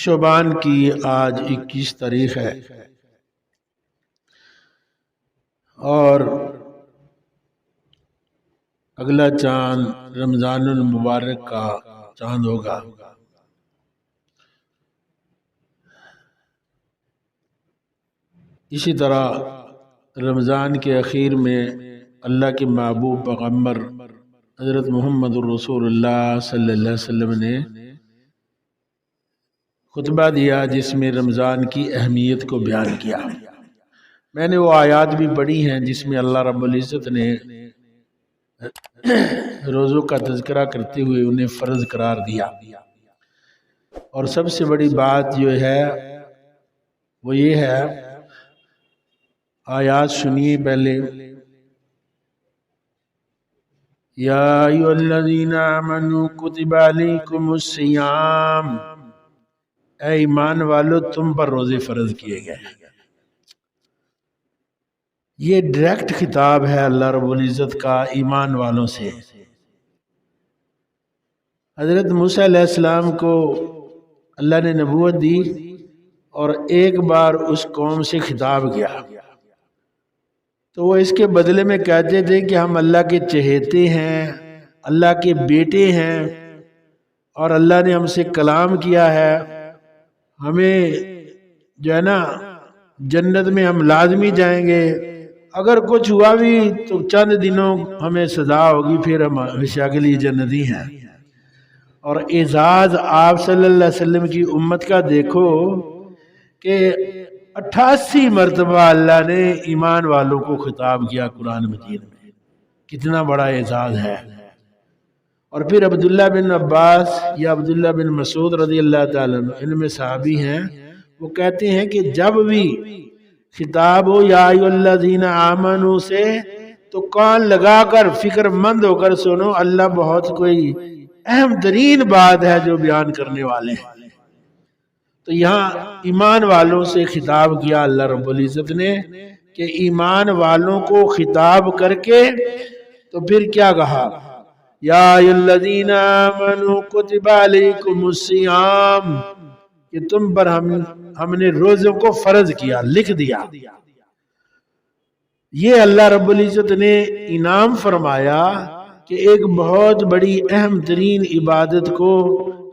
شعبان کی آج 21 تاریخ ہے اور اگلا چاند رمضان المبارک کا چاند ہوگا۔ اسی طرح رمضان کے اخیر میں اللہ کے محبوب پیغمبر حضرت محمد رسول اللہ صلی اللہ علیہ وسلم نے خطبہ دیا جس میں رمضان کی اہمیت کو بیان کیا۔ میں نے وہ آیات بھی پڑھی ہیں جس میں اللہ رب العزت نے روزوں کا تذکرہ کرتے ہوئے انہیں فرض قرار دیا، اور سب سے بڑی بات جو ہے وہ یہ ہے، آیات سنیے پہلے۔ یا ایھا الذین آمنوا کتب علیکم الصیام، اے ایمان والو تم پر روزے فرض کیے گئے ہیں۔ یہ ڈائریکٹ خطاب ہے اللہ رب العزت کا ایمان والوں سے۔ حضرت موسیٰ علیہ السلام کو اللہ نے نبوت دی اور ایک بار اس قوم سے خطاب کیا تو وہ اس کے بدلے میں کہتے تھے کہ ہم اللہ کے چہیتے ہیں، اللہ کے بیٹے ہیں، اور اللہ نے ہم سے کلام کیا ہے، ہمیں جو ہے نا جنت میں ہم لازمی جائیں گے، اگر کچھ ہوا بھی تو چند دنوں ہمیں سزا ہوگی، پھر ہم ہمیشہ کے لیے جنتی ہیں۔ اور اعزاز آپ صلی اللہ علیہ وسلم کی امت کا دیکھو کہ 88 مرتبہ اللہ نے ایمان والوں کو خطاب کیا قرآن مجید میں، کتنا بڑا اعزاز ہے۔ اور پھر عبداللہ بن عباس یا عبداللہ بن مسعود رضی اللہ تعالیٰ عنہ، ان میں صحابی ہیں، وہ کہتے ہیں کہ جب بھی خطاب ہو یا ایھا الذین آمنوا سے تو کان لگا کر فکر مند ہو کر سنو، اللہ بہت کوئی اہم ترین بات ہے جو بیان کرنے والے ہیں۔ تو یہاں ایمان والوں سے خطاب کیا اللہ رب العزت نے کہ ایمان والوں کو خطاب کر کے تو پھر کیا کہا، یا ایھا الذین آمنوا کتب علیکم الصیام، کہ تم پر ہم نے روزوں کو فرض کیا، لکھ دیا۔ یہ اللہ رب العزت نے انعام فرمایا کہ ایک بہت بڑی اہم ترین عبادت کو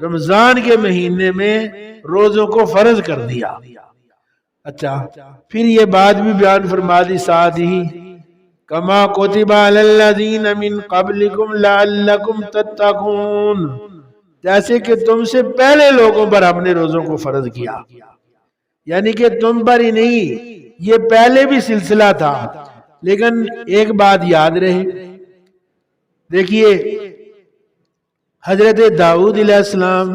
رمضان کے مہینے میں روزوں کو فرض کر دیا۔ اچھا، پھر یہ بات بھی بیان فرما دی ساتھ ہی، کما کتب علی الذین من قبلکم لعلکم تتقون، جیسے کہ تم سے پہلے لوگوں پر ہم نے روزوں کو فرض کیا، یعنی کہ تم پر ہی نہیں، یہ پہلے بھی سلسلہ تھا۔ لیکن ایک بات یاد رہے، دیکھیے حضرت داؤد علیہ السلام،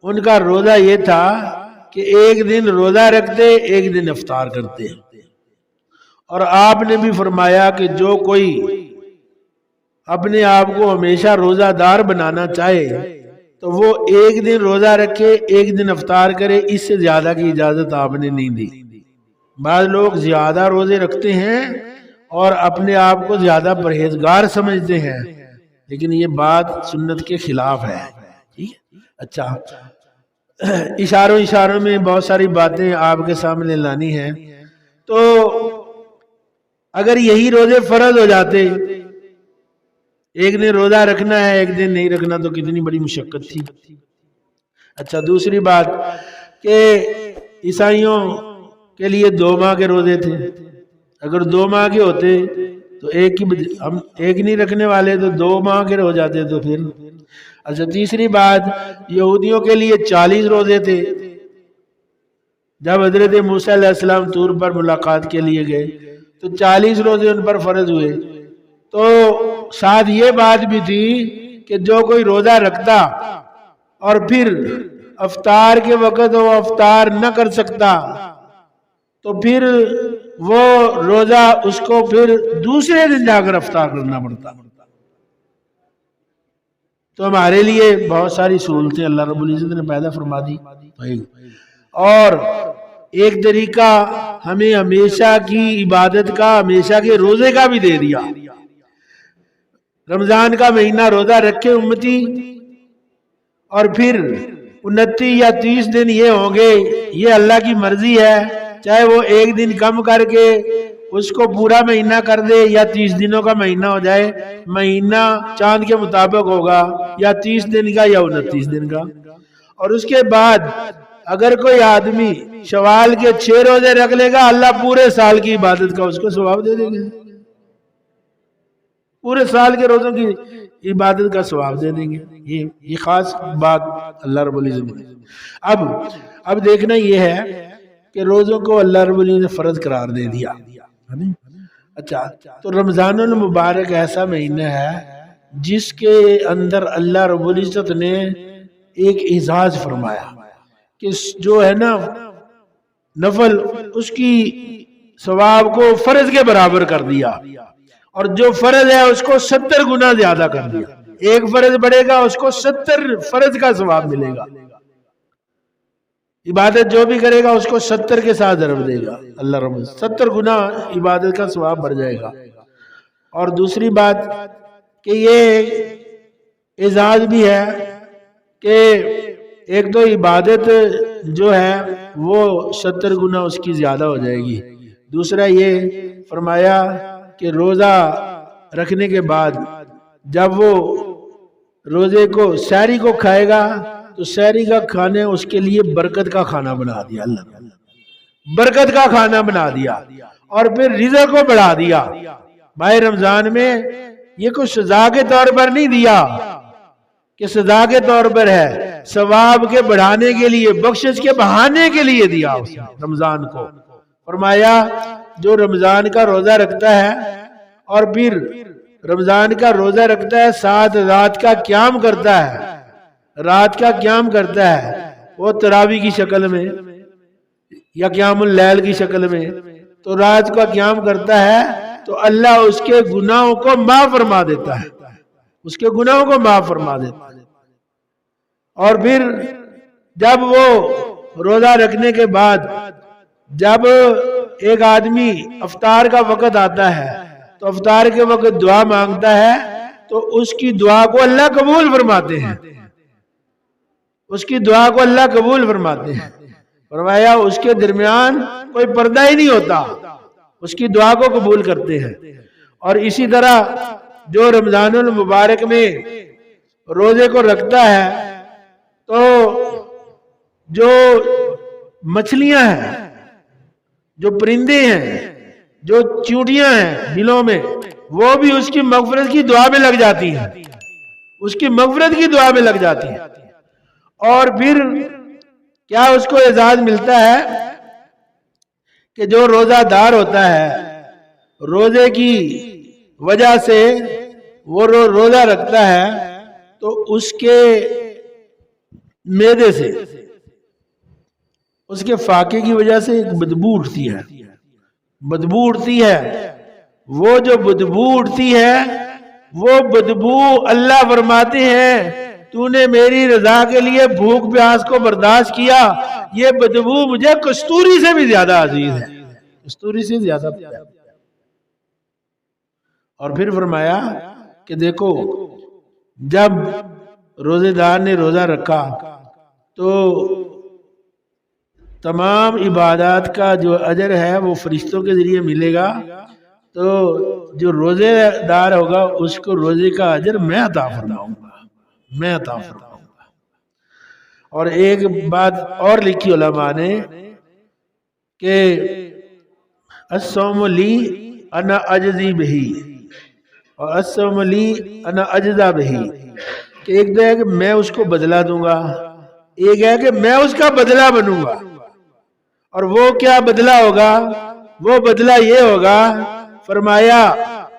ان کا روزہ یہ تھا کہ ایک دن روزہ رکھتے، ایک دن افطار کرتے، اور آپ نے بھی فرمایا کہ جو کوئی اپنے آپ کو ہمیشہ روزہ دار بنانا چاہے تو وہ ایک دن روزہ رکھے، ایک دن افطار کرے، اس سے زیادہ کی اجازت آپ نے نہیں دی۔ بعض لوگ زیادہ روزے رکھتے ہیں اور اپنے آپ کو زیادہ پرہیزگار سمجھتے ہیں، لیکن یہ بات سنت کے خلاف ہے۔ اچھا، اشاروں میں بہت ساری باتیں آپ کے سامنے لانی ہیں۔ تو اگر یہی روزے فرض ہو جاتے، ایک دن روزہ رکھنا ہے ایک دن نہیں رکھنا، تو کتنی بڑی مشقت تھی۔ اچھا، دوسری بات کہ عیسائیوں کے لیے 2 ماہ کے روزے تھے، اگر 2 ماہ کے ہوتے تو ہم ایک نہیں رکھنے والے تو 2 ماہ کے ہو جاتے تو پھر۔ اچھا، تیسری بات، یہودیوں کے لیے 40 روزے تھے، جب حضرت موسیٰ علیہ السلام طور پر ملاقات کے لیے گئے تو 40 روزے ان پر فرض ہوئے۔ تو ساتھ یہ بات بھی تھی کہ جو کوئی روزہ رکھتا اور پھر افطار کے وقت وہ افطار نہ کر سکتا تو پھر وہ روزہ اس کو پھر دوسرے دن جا کر افطار کرنا پڑتا۔ تو ہمارے لیے بہت ساری سہولتیں اللہ رب العزت نے پیدا فرما دی، اور ایک طریقہ ہمیں ہمیشہ کی عبادت کا، ہمیشہ کے روزے کا بھی دے دیا۔ رمضان کا مہینہ روزہ رکھے امتی، اور پھر 29 یا 30 دن یہ ہوں گے، یہ اللہ کی مرضی ہے، چاہے وہ ایک دن کم کر کے اس کو پورا مہینہ کر دے یا 30 دنوں کا مہینہ ہو جائے، مہینہ چاند کے مطابق ہوگا یا 30 دن کا یا 29 دن کا۔ اور اس کے بعد اگر کوئی آدمی شوال کے 6 روزے رکھ لے گا، اللہ پورے سال کی عبادت کا اس کو ثواب دے دیں گے، پورے سال کے روزوں کی عبادت کا ثواب دے دیں گے۔ یہ خاص بات اللہ رب العزت نے۔ اب دیکھنا یہ ہے کہ روزوں کو اللہ رب العزت نے فرض قرار دے دیا۔ اچھا، تو رمضان المبارک ایسا مہینہ ہے جس کے اندر اللہ رب العزت نے ایک اعزاز فرمایا کہ جو ہے نا نفل، اس کی ثواب کو فرض کے برابر کر دیا، اور جو فرض ہے اس کو 70 گنا زیادہ کر دیا۔ ایک فرض بڑھے گا اس کو 70 فرض کا ثواب ملے گا، عبادت جو بھی کرے گا اس کو 70 کے ساتھ ضرب دے گا اللہ رب، 70 گنا عبادت کا ثواب بڑھ جائے گا۔ اور دوسری بات کہ یہ اعزاز بھی ہے کہ ایک تو عبادت جو ہے وہ 70 گنا اس کی زیادہ ہو جائے گی، دوسرا یہ فرمایا کہ روزہ رکھنے کے بعد جب وہ روزے کو سحری کو کھائے گا تو سحری کا کھانے اس کے لیے برکت کا کھانا بنا دیا اللہ نے، برکت کا کھانا بنا دیا، اور پھر رزق کو بڑھا دیا۔ ماہ رمضان میں یہ کچھ سزا کے طور پر نہیں دیا کہ سزا کے طور پر ہے، ثواب کے بڑھانے کے لیے، بخشش کے بہانے کے لیے دیا اس نے رمضان کو۔ فرمایا جو رمضان کا روزہ رکھتا ہے اور پھر رمضان کا روزہ رکھتا ہے، 7 رات کا قیام کرتا ہے، رات کا قیام کرتا ہے، وہ تراویح کی شکل میں یا قیام اللیل کی شکل میں، تو رات کا قیام کرتا ہے تو اللہ اس کے گناہوں کو معاف فرما دیتا ہے، اس کے گناہوں کو معاف فرما دیتا ہے۔ اور پھر جب وہ روزہ رکھنے کے بعد جب ایک آدمی افطار کا وقت آتا ہے تو افطار کے وقت دعا مانگتا ہے تو اس کی دعا کو اللہ قبول فرماتے ہیں، اس کی دعا کو اللہ قبول فرماتے ہیں۔ فرمایا اس کے درمیان کوئی پردہ ہی نہیں ہوتا، اس کی دعا کو قبول کرتے ہیں۔ اور اسی طرح جو رمضان المبارک میں روزے کو رکھتا ہے تو جو مچھلیاں ہیں، جو پرندے ہیں، جو چیونٹیاں ہیں بلوں میں، وہ بھی اس کی مغفرت کی دعا میں لگ جاتی ہیں، اس کی مغفرت کی دعا میں لگ جاتی ہیں۔ اور پھر کیا اس کو اعزاز ملتا ہے کہ جو روزہ دار ہوتا ہے، روزے کی وجہ سے وہ روزہ رکھتا ہے تو اس کے معدے سے، اس کے فاقے کی وجہ سے ایک بدبو اٹھتی ہے، بدبو اٹھتی ہے۔ وہ جو بدبو اٹھتی ہے وہ بدبو اللہ فرماتے ہیں تو نے میری رضا کے لیے بھوک پیاس کو برداشت کیا، یہ بدبو مجھے کستوری سے بھی زیادہ عزیز ہے، کستوری سے زیادہ۔ اور پھر فرمایا کہ دیکھو جب روزے دار نے روزہ رکھا تو تمام عبادات کا جو اجر ہے وہ فرشتوں کے ذریعے ملے گا، تو جو روزے دار ہوگا اس کو روزے کا اجر میں عطا فرماؤں گا، میں عطا فرماؤں گا۔ اور ایک بات اور لکھی علماء نے کہ الصوم لی انا اجزی بہی اور الصوم لی انا اجزا بہی، کہ ایک تو ہے کہ میں اس کو بدلہ دوں گا، ایک ہے کہ میں اس کا بدلہ بنوں گا۔ اور وہ کیا بدلہ ہوگا؟ وہ بدلہ یہ ہوگا، فرمایا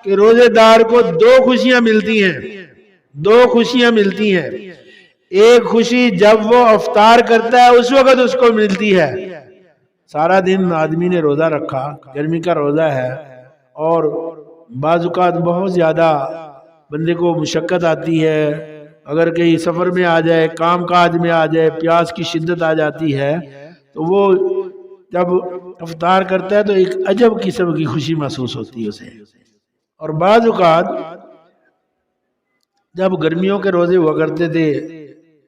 کہ روزے دار کو 2 خوشیاں ملتی ہیں، 2 خوشیاں ملتی ہیں۔ ایک خوشی جب وہ افطار کرتا ہے اس وقت اس کو ملتی ہے، سارا دن آدمی نے روزہ رکھا، گرمی کا روزہ ہے اور بعض اوقات بہت زیادہ بندے کو مشقت آتی ہے، اگر کہیں سفر میں آ جائے، کام کاج میں آ جائے، پیاس کی شدت آ جاتی ہے، تو وہ جب افطار کرتا ہے تو ایک عجب قسم کی خوشی محسوس ہوتی ہے اسے۔ اور بعض اوقات جب گرمیوں کے روزے ہوا کرتے تھے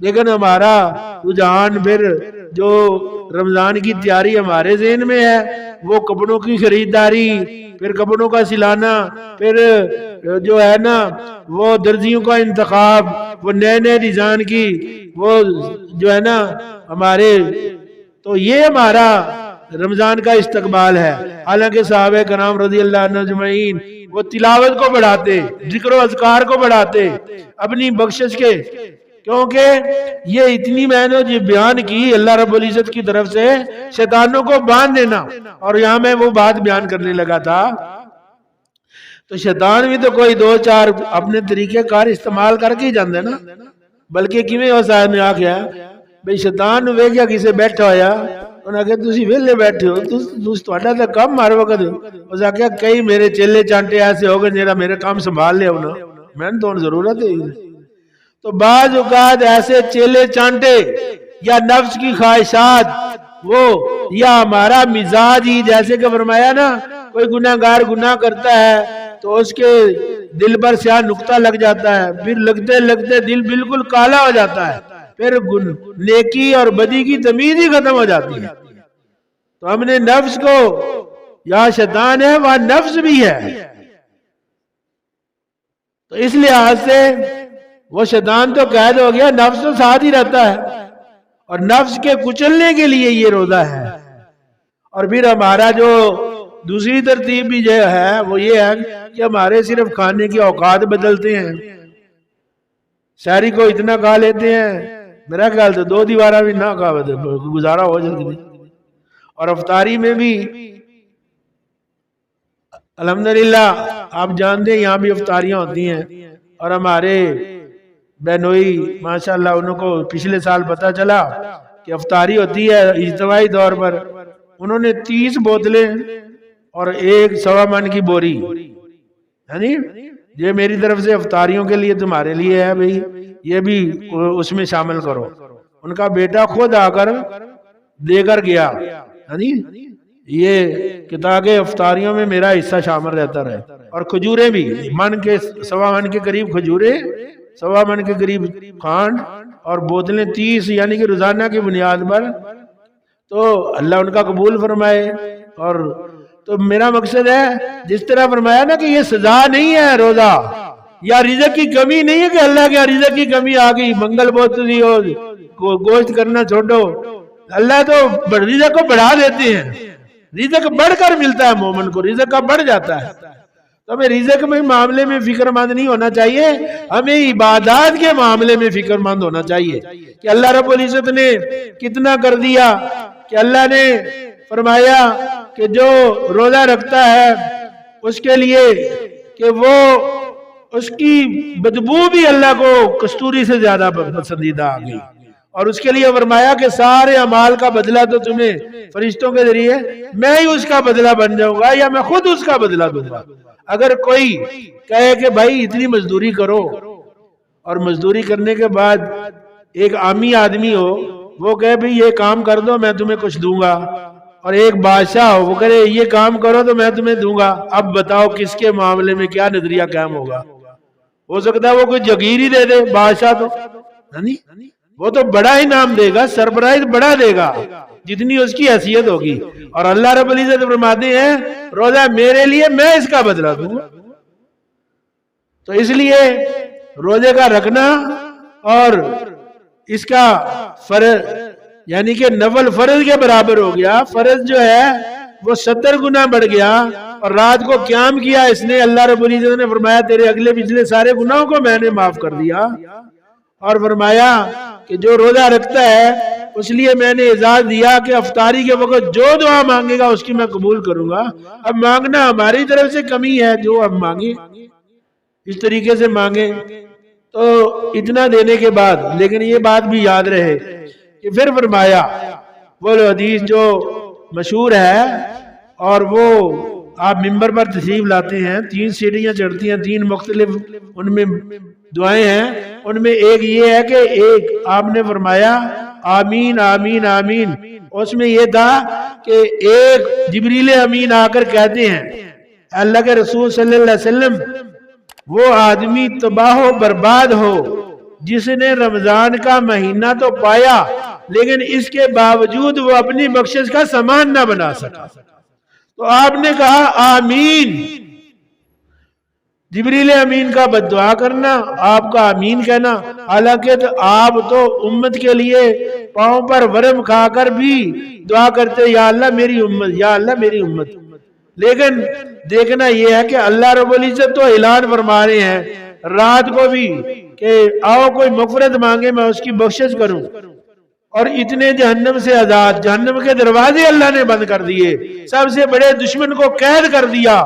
لیکن ہمارا رجحان پھر جو رمضان کی تیاری ہمارے ذہن میں ہے وہ کپڑوں کی خریداری، پھر کپڑوں کا سلانا، پھر جو ہے نا وہ درزیوں کا انتخاب، وہ نئے نئے ڈیزائن کی وہ جو ہے نا ہمارے، تو یہ ہمارا رمضان کا استقبال ہے۔ حالانکہ صحابہ کرام رضی اللہ عنہ اجمعین وہ تلاوت کو بڑھاتے، ذکر و اذکار کو بڑھاتے اپنی بخشش کے، کیونکہ یہ اتنی میں نے جو بیان کی اللہ رب العزت کی طرف سے شیطانوں کو باندھ دینا، اور یہاں میں وہ بات بیان کرنے لگا تھا تو شیطان بھی تو کوئی دو چار اپنے طریقے کار استعمال کر کے ہی جاندے نا، بلکہ کیویں وہ صاحب نے آکھیا بھئی شیطان نو ویکھیا کسے بیٹھا ہویا انہاں کہ تسی ویلے بیٹھے ہو، تہاڈا تے کم ہر وقت، اس آکھیا کئی میرے چیلے چانٹے ایسے ہو گئے جڑا میرے کام سنبھال لے ہونا، میں تو ضرورت ہے۔ تو بعض اوقات ایسے چیلے چانٹے یا نفس کی خواہشات وہ یا ہمارا مزاج ہی، جیسے کہ فرمایا نا کوئی گناہگار گناہ کرتا ہے تو اس کے دل پر سیاہ نقطہ لگ جاتا ہے، پھر لگتے لگتے دل بالکل کالا ہو جاتا ہے، پھر نیکی اور بدی کی تمیز ہی ختم ہو جاتی ہے۔ تو ہم نے نفس کو، یا شیطان ہے وہاں نفس بھی ہے، تو اس لحاظ سے وہ شیطان تو قید ہو گیا، نفس تو ساتھ ہی رہتا ہے، اور نفس کے کچلنے کے لیے یہ روزہ ہے۔ اور پھر ہمارا جو دوسری ترتیب بھی جو ہے وہ یہ ہے کہ ہمارے صرف کھانے کی اوقات بدلتے ہیں، سحری کو اتنا کھا لیتے ہیں، میرا خیال تو 2 دیوارہ بھی نہ کھا گزارا ہو جاتی، اور افطاری میں بھی الحمدللہ آپ جانتے ہیں یہاں بھی افطاریاں ہوتی ہیں، اور ہمارے بہنوئی ماشاءاللہ انہوں کو پچھلے سال پتا چلا کہ افطاری ہوتی ہے اجتماعی طور پر، انہوں نے 30 بوتلیں اور 1 سوا من کی بوری، یعنی یہ میری طرف سے افطاریوں کے لیے تمہارے لیے ہے بھئی، یہ بھی اس میں شامل کرو۔ ان کا بیٹا خود آ کر دے کر گیا، یعنی یہ کہ تاکہ افطاریوں میں میرا حصہ شامل رہتا رہے، اور کھجوریں بھی من کے سوا من کے قریب کھجوریں، سوا من کے قریب کھانڈ، اور بوتلیں 30، یعنی کہ روزانہ کی بنیاد پر، تو اللہ ان کا قبول فرمائے۔ اور تو میرا مقصد ہے جس طرح فرمایا نا کہ یہ سزا نہیں ہے روزہ، یا رزق کی کمی نہیں ہے کہ اللہ کے رزق کی کمی آ گئی منگل بوتلی ہو گوشت کرنا چھوڑو، اللہ تو رزق کو بڑھا دیتے ہیں، رزق بڑھ کر ملتا ہے مومن کو، رزق کا بڑھ جاتا ہے۔ تو ہمیں رزق میں معاملے میں فکر مند نہیں ہونا چاہیے، ہمیں عبادات کے معاملے میں فکر مند ہونا چاہیے کہ اللہ رب العزت نے کتنا کر دیا، کہ اللہ نے فرمایا کہ جو روزہ رکھتا ہے اس کے لیے کہ وہ اس کی بدبو بھی اللہ کو کستوری سے زیادہ پسندیدہ آ گئی، اور اس کے لیے فرمایا کہ سارے اعمال کا بدلہ تو تمہیں فرشتوں کے ذریعے میں ہی اس کا بدلہ بن جاؤں گا، یا میں خود اس کا بدلہ دوں گا۔ اگر کوئی کہے کہ بھائی اتنی مزدوری کرو، اور مزدوری کرنے کے بعد ایک عامی آدمی ہو وہ کہے بھائی یہ کام کر دو میں تمہیں کچھ دوں گا، اور ایک بادشاہ ہو وہ کہے یہ کام کرو تو میں تمہیں دوں گا، اب بتاؤ کس کے معاملے میں کیا نظریہ قائم ہوگا؟ ہو سکتا ہے وہ کوئی جگیر ہی دے دے بادشاہ، تو وہ تو بڑا انعام دے گا، سرپرائز بڑا دے گا جتنی اس کی حیثیت ہوگی، اور اللہ رب العزت فرماتے ہیں روزہ میرے لیے میں اس کا بدلہ دوں گا۔ تو اس لیے روزے کا رکھنا اور اس کا فرض یعنی کہ نفل فرض کے برابر ہو گیا، فرض جو ہے وہ 70 گنا بڑھ گیا، اور رات کو قیام کیا اس نے، اللہ رب العزت نے فرمایا تیرے اگلے پچھلے سارے گناہوں کو میں نے معاف کر دیا، اور فرمایا کہ جو روزہ رکھتا ہے اس لیے میں نے اجازت دیا کہ افطاری کے وقت جو دعا مانگے گا اس کی میں قبول کروں گا۔ اب مانگنا ہماری طرف سے کمی ہے، جو اب مانگے اس طریقے سے مانگے تو اتنا دینے کے بعد، لیکن یہ بات بھی یاد رہے کہ پھر فرمایا وہ حدیث جو مشہور ہے، اور وہ آپ ممبر پر تشریف لاتے ہیں، 3 سیڑھیاں چڑھتی ہیں، 3 مختلف ان میں دعائیں ہیں، ان میں ایک یہ ہے کہ ایک آپ نے فرمایا آمین آمین آمین، اس میں یہ تھا کہ ایک جبریل امین آ کر کہتے ہیں اللہ کے رسول صلی اللہ علیہ وسلم وہ آدمی تباہ و برباد ہو جس نے رمضان کا مہینہ تو پایا لیکن اس کے باوجود وہ اپنی بخشش کا سامان نہ بنا سکا، تو آپ نے کہا آمین، جبریل امین کا بد دعا کرنا، آپ کا آمین کہنا، حالانکہ تو آپ تو امت کے لیے پاؤں پر ورم کھا کر بھی دعا کرتے یا اللہ میری امت، یا اللہ میری امت، لیکن دیکھنا یہ ہے کہ اللہ رب العزت تو اعلان فرما رہے ہیں رات کو بھی کہ آؤ کوئی مغفرت مانگے میں اس کی بخشش کروں، اور اتنے جہنم سے آزاد، جہنم کے دروازے اللہ نے بند کر دیے، سب سے بڑے دشمن کو قید کر دیا،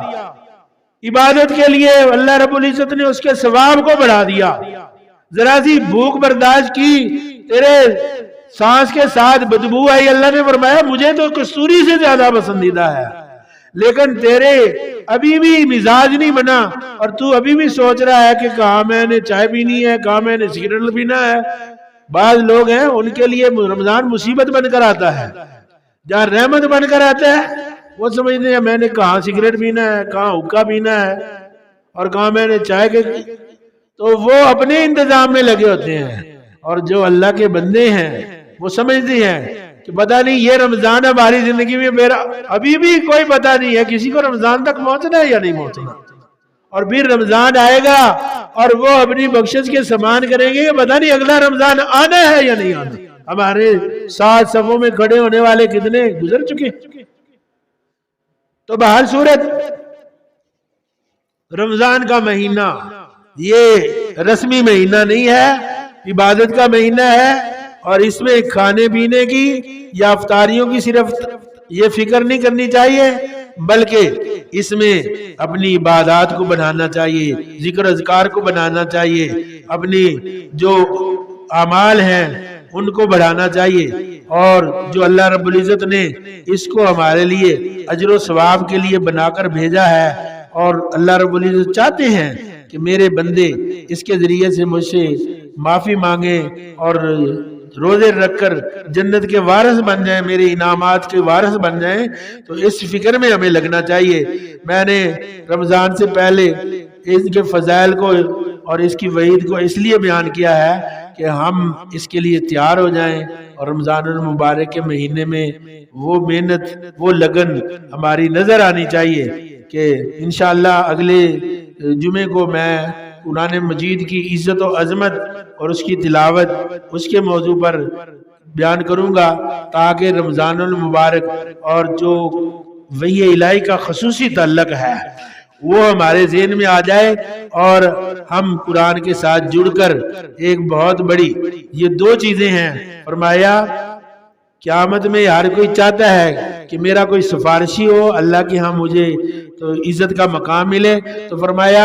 عبادت کے لیے اللہ رب العزت نے اس کے ثواب کو بڑھا دیا، ذرا سی بھوک برداشت کی تیرے سانس کے ساتھ بدبو آئی، اللہ نے فرمایا مجھے تو کستوری سے زیادہ پسندیدہ ہے، لیکن تیرے ابھی بھی مزاج نہیں بنا اور تو ابھی بھی سوچ رہا ہے کہ کہاں میں نے چائے پینی ہے، کہاں میں نے سگریٹ پینا ہے۔ بعض لوگ ہیں ان کے لیے رمضان مصیبت بن کر آتا ہے، جہاں رحمت بن کر آتا ہے وہ سمجھتے ہیں میں نے کہاں سگریٹ پینا ہے، کہاں حقہ پینا ہے اور کہاں میں نے چائے کے، تو وہ اپنے انتظام میں لگے ہوتے ہیں، اور جو اللہ کے بندے ہیں وہ سمجھتے ہیں کہ پتہ نہیں یہ رمضان ہماری زندگی میں میرا ابھی بھی کوئی پتہ نہیں ہے کسی کو رمضان تک پہنچنا ہے یا نہیں پہنچنا، اور پھر رمضان آئے گا اور وہ اپنی بخشش کے سامان کریں گے کہ پتہ نہیں اگلا رمضان آنا ہے یا نہیں آنا۔ ہمارے ساتھ صفوں میں کھڑے ہونے والے کتنے گزر چکے۔ تو بہر صورت رمضان کا مہینہ یہ رسمی مہینہ نہیں ہے، عبادت کا مہینہ ہے، اور اس میں کھانے پینے کی یا افطاریوں کی صرف یہ فکر نہیں کرنی چاہیے، بلکہ اس میں اپنی عبادات کو بنانا چاہیے، ذکر اذکار کو بنانا چاہیے، اپنی جو اعمال ہیں ان کو بڑھانا چاہیے، اور جو اللہ رب العزت نے اس کو ہمارے لیے اجر و ثواب کے لیے بنا کر بھیجا ہے، اور اللہ رب العزت چاہتے ہیں کہ میرے بندے اس کے ذریعے سے مجھ سے معافی مانگیں اور روزے رکھ کر جنت کے وارث بن جائیں، میرے انعامات کے وارث بن جائیں، تو اس فکر میں ہمیں لگنا چاہیے۔ میں نے رمضان سے پہلے اس کے فضائل کو اور اس کی وعید کو اس لیے بیان کیا ہے کہ ہم اس کے لیے تیار ہو جائیں، اور رمضان المبارک کے مہینے میں وہ محنت، وہ لگن ہماری نظر آنی چاہیے کہ انشاءاللہ اگلے جمعے کو میں قرآن مجید کی عزت و عظمت اور اس کی تلاوت اس کے موضوع پر بیان کروں گا، تاکہ رمضان المبارک اور جو وحی الہی کا خصوصی تعلق ہے وہ ہمارے ذہن میں آ جائے، اور ہم قرآن کے ساتھ جڑ کر ایک بہت بڑی، یہ دو چیزیں ہیں، فرمایا قیامت میں ہر کوئی چاہتا ہے کہ میرا کوئی سفارشی ہو اللہ کی ہاں مجھے تو عزت کا مقام ملے، تو فرمایا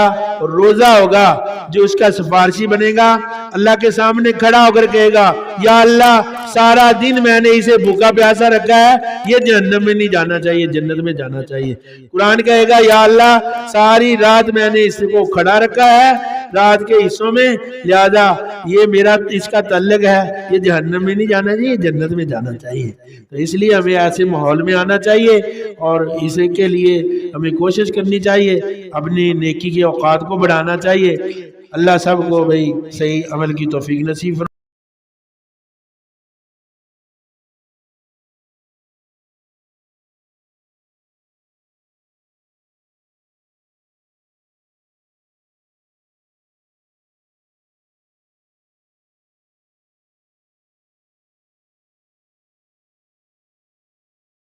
روزہ ہوگا جو اس کا سفارشی بنے گا، اللہ کے سامنے کھڑا ہو کر کہے گا یا اللہ سارا دن میں نے اسے بھوکا پیاسا رکھا ہے، یہ جہنم میں نہیں جانا چاہیے، جنت میں جانا چاہیے۔ قرآن کہے گا یا اللہ ساری رات میں نے اس کو کھڑا رکھا ہے رات کے حصوں میں، لہذا یہ میرا اس کا تعلق ہے، یہ جہنم میں نہیں جانا چاہیے، جنت میں جانا چاہیے۔ تو اس لیے ہمیں ایسے ماحول میں آنا چاہیے، اور اس کے لیے ہمیں کوشش کرنی چاہیے، اپنی نیکی کے اوقات کو بڑھانا چاہیے۔ اللہ سب کو بھئی صحیح عمل کی توفیق نصیب فرمائے۔